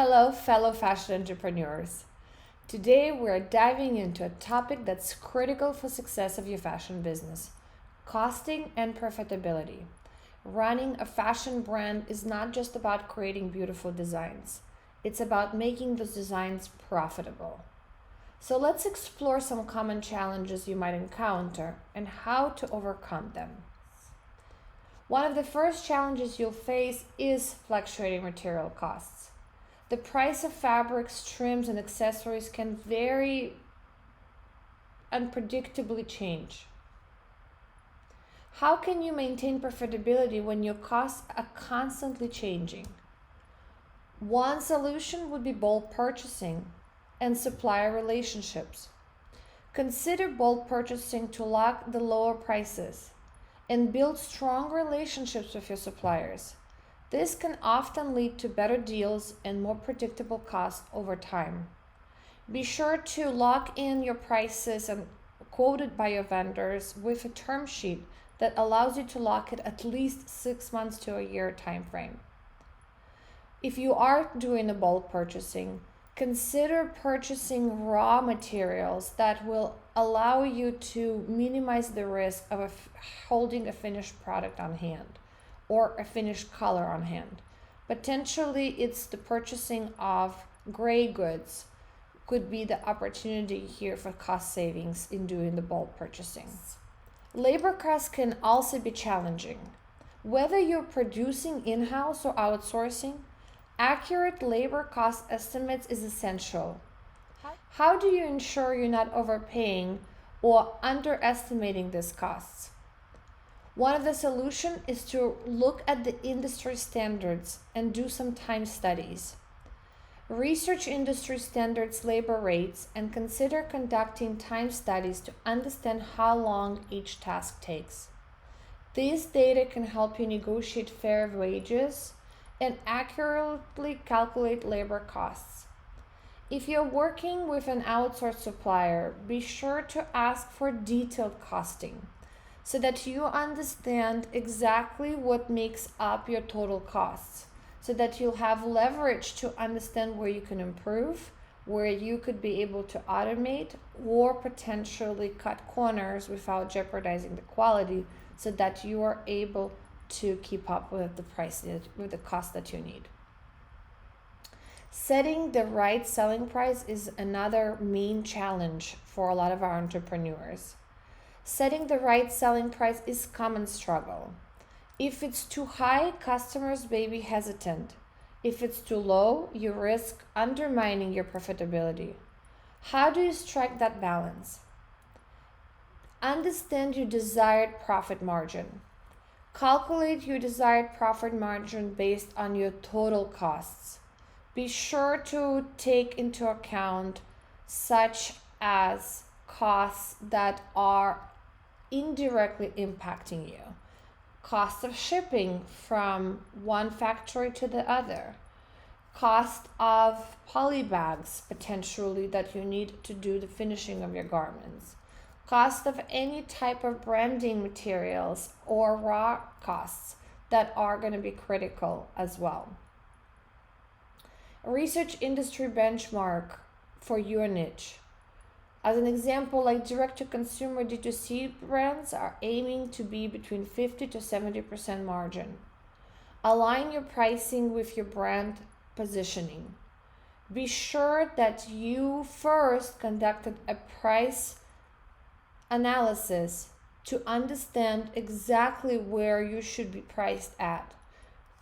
Hello, fellow fashion entrepreneurs. Today we're diving into a topic that's critical for success of your fashion business: costing and profitability. Running a fashion brand is not just about creating beautiful designs, it's about making those designs profitable. So let's explore some common challenges you might encounter and how to overcome them. One of the first challenges you'll face is fluctuating material costs. The price of fabrics, trims, and accessories can very unpredictably change. How can you maintain profitability when your costs are constantly changing? One solution would be bulk purchasing and supplier relationships. Consider bulk purchasing to lock the lower prices and build strong relationships with your suppliers. This can often lead to better deals and more predictable costs over time. Be sure to lock in your prices and quoted by your vendors with a term sheet that allows you to lock it at least 6 months to a year time frame. If you are doing a bulk purchasing, consider purchasing raw materials that will allow you to minimize the risk of holding a finished product on hand or a finished color on hand. Potentially, it's the purchasing of gray goods could be the opportunity here for cost savings in doing the bulk purchasing. Labor costs can also be challenging. Whether you're producing in-house or outsourcing, accurate labor cost estimates is essential. How do you ensure you're not overpaying or underestimating these costs? One of the solutions is to look at the industry standards and do some time studies. Research industry standards labor rates and consider conducting time studies to understand how long each task takes. These data can help you negotiate fair wages and accurately calculate labor costs. If you're working with an outsourced supplier, be sure to ask for detailed costing so that you understand exactly what makes up your total costs, so that you'll have leverage to understand where you can improve, where you could be able to automate or potentially cut corners without jeopardizing the quality, so that you are able to keep up with the price, with the cost that you need. Setting the right selling price is another main challenge for a lot of our entrepreneurs. Setting the right selling price is a common struggle. If it's too high, customers may be hesitant. If it's too low, you risk undermining your profitability. How do you strike that balance? Understand your desired profit margin. Calculate your desired profit margin based on your total costs. Be sure to take into account such as costs that are indirectly impacting you. Cost of shipping from one factory to the other. Cost of poly bags potentially that you need to do the finishing of your garments. Cost of any type of branding materials or raw costs that are going to be critical as well. Research industry benchmark for your niche. As an example, like direct-to-consumer D2C brands are aiming to be between 50 to 70% margin. Align your pricing with your brand positioning. Be sure that you first conducted a price analysis to understand exactly where you should be priced at,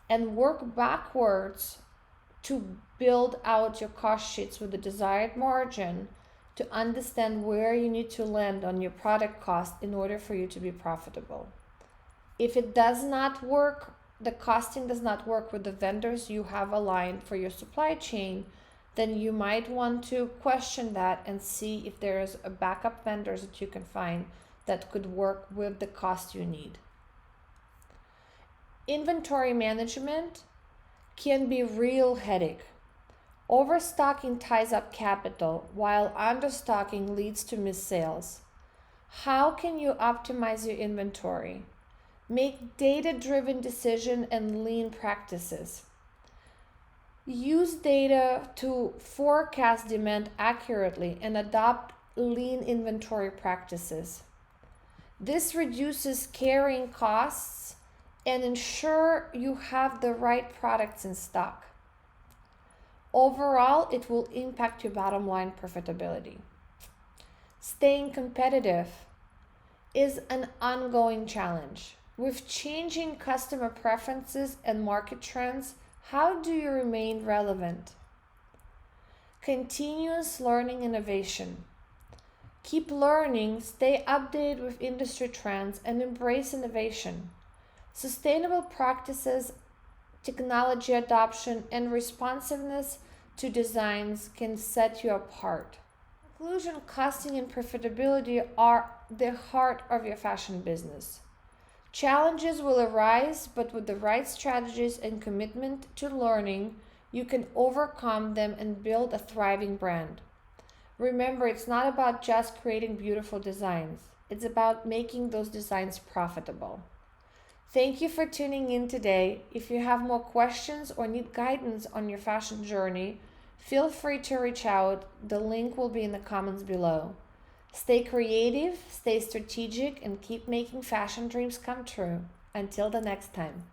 and work backwards to build out your cost sheets with the desired margin to understand where you need to land on your product cost in order for you to be profitable. If it does not work, the costing does not work with the vendors you have aligned for your supply chain, then you might want to question that and see if there is a backup vendors that you can find that could work with the cost you need. Inventory management can be a real headache. Overstocking ties up capital, while understocking leads to missed sales. How can you optimize your inventory? Make data-driven decisions and lean practices. Use data to forecast demand accurately and adopt lean inventory practices. This reduces carrying costs and ensure you have the right products in stock. Overall, it will impact your bottom line profitability. Staying competitive is an ongoing challenge. With changing customer preferences and market trends, how do you remain relevant? Continuous learning innovation. Keep learning, stay updated with industry trends, and embrace innovation. Sustainable practices, technology adoption, and responsiveness to designs can set you apart. In conclusion, costing and profitability are the heart of your fashion business. Challenges will arise, but with the right strategies and commitment to learning, you can overcome them and build a thriving brand. Remember, it's not about just creating beautiful designs. It's about making those designs profitable. Thank you for tuning in today. If you have more questions or need guidance on your fashion journey, feel free to reach out. The link will be in the comments below. Stay creative, stay strategic, and keep making fashion dreams come true. Until the next time.